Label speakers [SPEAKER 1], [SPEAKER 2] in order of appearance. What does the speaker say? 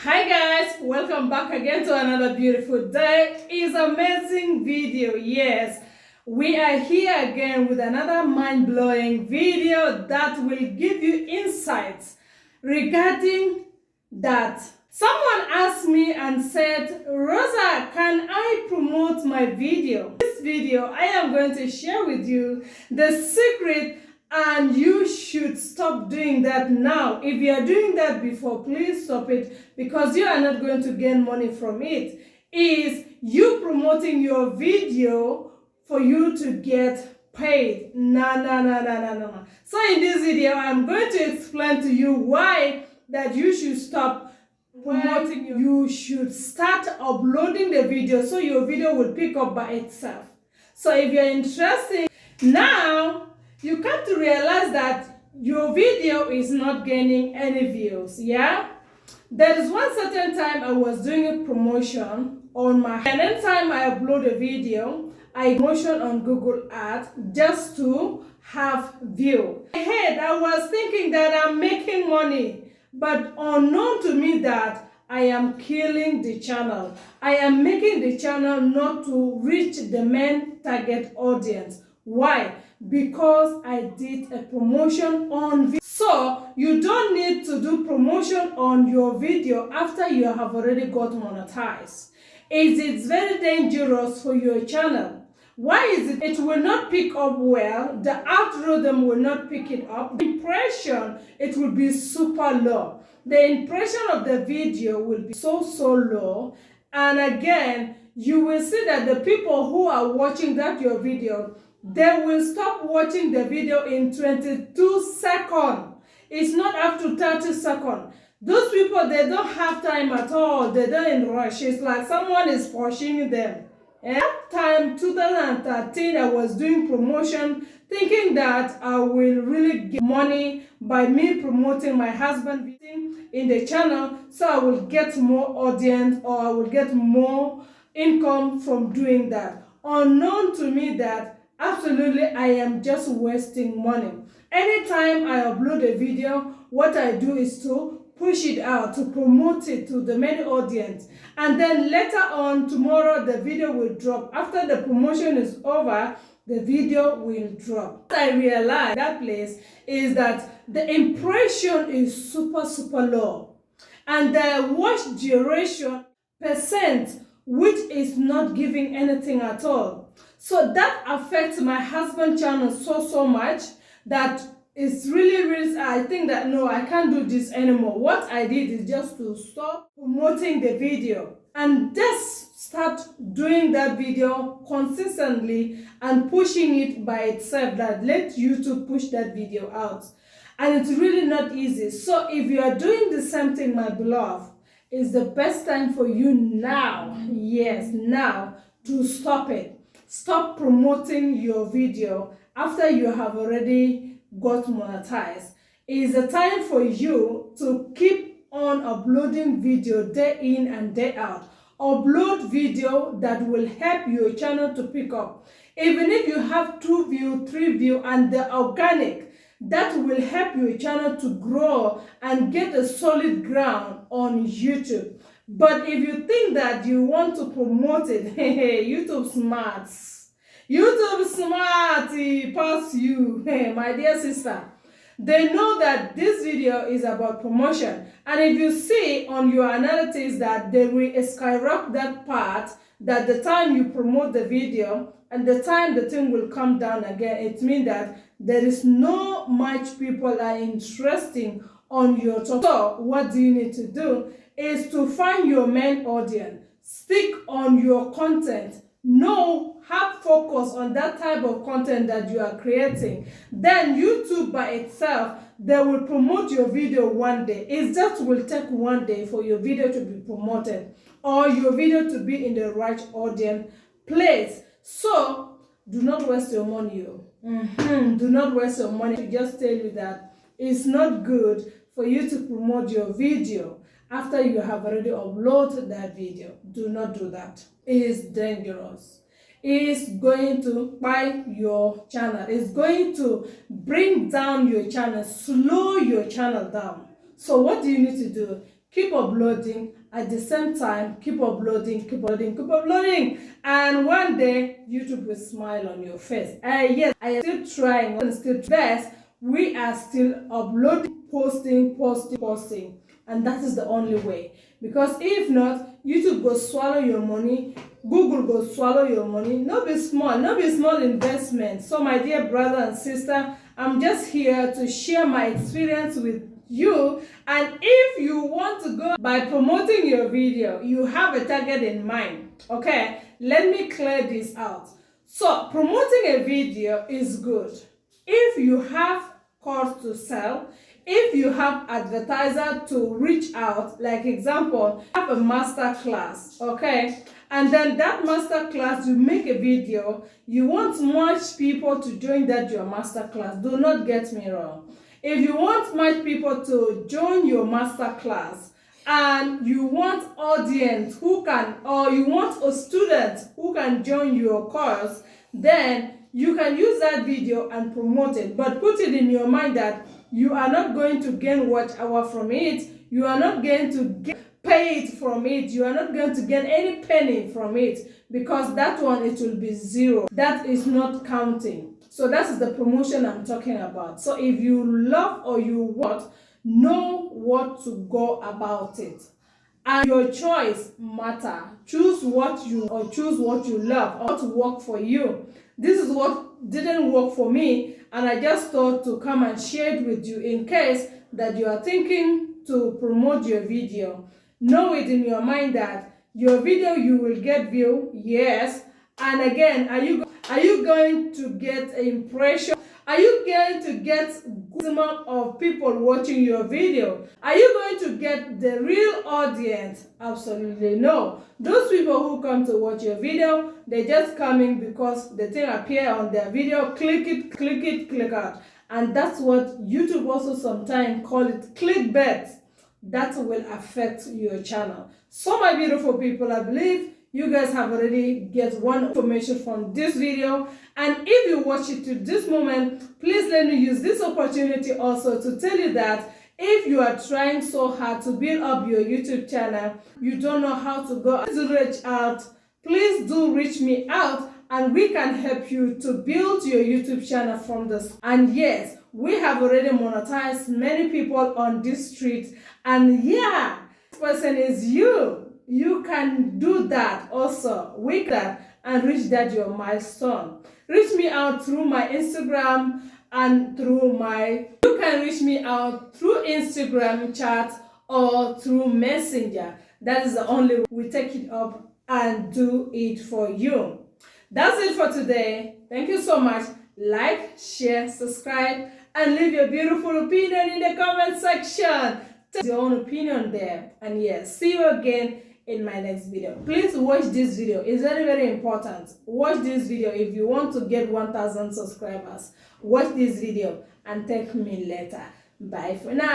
[SPEAKER 1] Hi guys, welcome back again to another beautiful day. It's amazing video. Yes, we are here again with another mind-blowing video that will give you insights regarding that. Someone asked me and said, Rosa, can I promote my video? This video, I am going to share with you the secret, and you should stop doing that now. If you are doing that before, please stop it, because you are not going to gain money from it. Is you promoting your video for you to get paid. No. So in this video, I'm going to explain to you why that you should stop promoting. You should start uploading the video so your video will pick up by itself. So if you're interested, now you come to realize that your video is not gaining any views. Yeah, there is one certain time I was doing a promotion on my, and anytime I upload a video, I promotion on Google Ads just to have view. In my head, I was thinking that I'm making money, but unknown to me that I am killing the channel. I am making the channel not to reach the main target audience. Why? Because I did a promotion on video. So you don't need to do promotion on your video after you have already got monetized. It's very dangerous for your channel. Why is it? It will not pick up well. The algorithm will not pick it up. The impression, it will be super low. The impression of the video will be so low. And again, you will see that the people who are watching that your video, they will stop watching the video in 22 seconds. It's not up to 30 seconds. Those people, they don't have time at all. They don't rush. It's like someone is pushing them. And that time, 2013, I was doing promotion, thinking that I will really get money by me promoting my husband in the channel, so I will get more audience or I will get more income from doing that. Unknown to me that absolutely I am just wasting money. Anytime I upload a video, what I do is to push it out, to promote it to the main audience, and then later on tomorrow the video will drop. After the promotion is over, the video will drop. What I realized that place is that the impression is super low, and the watch duration percent, which is not giving anything at all. So that affects my husband's channel so much that it's really, I think that no, I can't do this anymore. What I did is just to stop promoting the video and just start doing that video consistently and pushing it by itself, that let YouTube push that video out. And it's really not easy. So if you are doing the same thing, my beloved, it's the best time for you now, yes, now, to stop it. Stop promoting your video after you have already got monetized. It's a time for you to keep on uploading video day in and day out. Upload video that will help your channel to pick up. Even if you have 2 views, 3 views, and the organic, that will help your channel to grow and get a solid ground on YouTube. But if you think that you want to promote it, YouTube smarts. YouTube smart pass you, my dear sister. They know that this video is about promotion, and if you see on your analytics that they will skyrocket that part, that the time you promote the video and the time the thing will come down again, it means that there is no much people are interested on your topic. So what do you need to do is to find your main audience, stick on your content, have focus on that type of content that you are creating. Then YouTube by itself, they will promote your video one day. It just will take one day for your video to be promoted or your video to be in the right audience place. So do not waste your money. Do not waste your money. I just tell you that it's not good for you to promote your video after you have already uploaded that video. Do not do that. It is dangerous. It's going to buy your channel. It's going to bring down your channel, slow your channel down. So what do you need to do? keep uploading. At the same time, keep uploading, keep uploading, keep uploading. And one day, YouTube will smile on your face. Yes, I am still trying, and still best. We are still uploading, posting. And that is the only way. Because if not, YouTube go swallow your money. Google go swallow your money. No be small investment. So my dear brother and sister, I'm just here to share my experience with you. And if you want to go by promoting your video, you have a target in mind. Okay, let me clear this out. So promoting a video is good if you have course to sell, if you have advertiser to reach out. Like example, have a master class, okay, and then that master class, you make a video, you want much people to join that your master class. Do not get me wrong. If you want much people to join your master class, and you want audience who can, or you want a student who can join your course, then you can use that video and promote it. But put it in your mind that you are not going to gain watch hour from it. You are not going to get paid from it. You are not going to get any penny from it, because that one, it will be zero. That is not counting. So that is the promotion I'm talking about. So if you love or you want, know what to go about it. And your choice matter. Choose what you love, or what work for you. This is what didn't work for me, and I just thought to come and share it with you in case that you are thinking to promote your video. Know it in your mind that your video, you will get view, yes. And again, are you going to get an impression? Are you going to get good amount of people watching your video? Are you going to get the real audience? Absolutely no. Those people who come to watch your video, they just coming because the thing appear on their video, click it, click out. And that's what YouTube also sometimes call it clickbait. That will affect your channel. So my beautiful people, I believe you guys have already get one information from this video. And if you watch it to this moment, please let me use this opportunity also to tell you that if you are trying so hard to build up your YouTube channel, you don't know how to go to reach out, please do reach me out, and we can help you to build your YouTube channel from this. And yes, we have already monetized many people on this street. And yeah, this person is you. You can do that also. We can and reach that your milestone. Reach me out through my Instagram and through you can reach me out through Instagram chat or through Messenger. That is the only way we take it up and do it for you. That's it for today. Thank you so much. Like, share, subscribe, and leave your beautiful opinion in the comment section. Take your own opinion there. And yes, see you again in my next video. Please watch this video. It's very important. Watch this video if you want to get 1,000 subscribers. Watch this video and thank me later. Bye for now.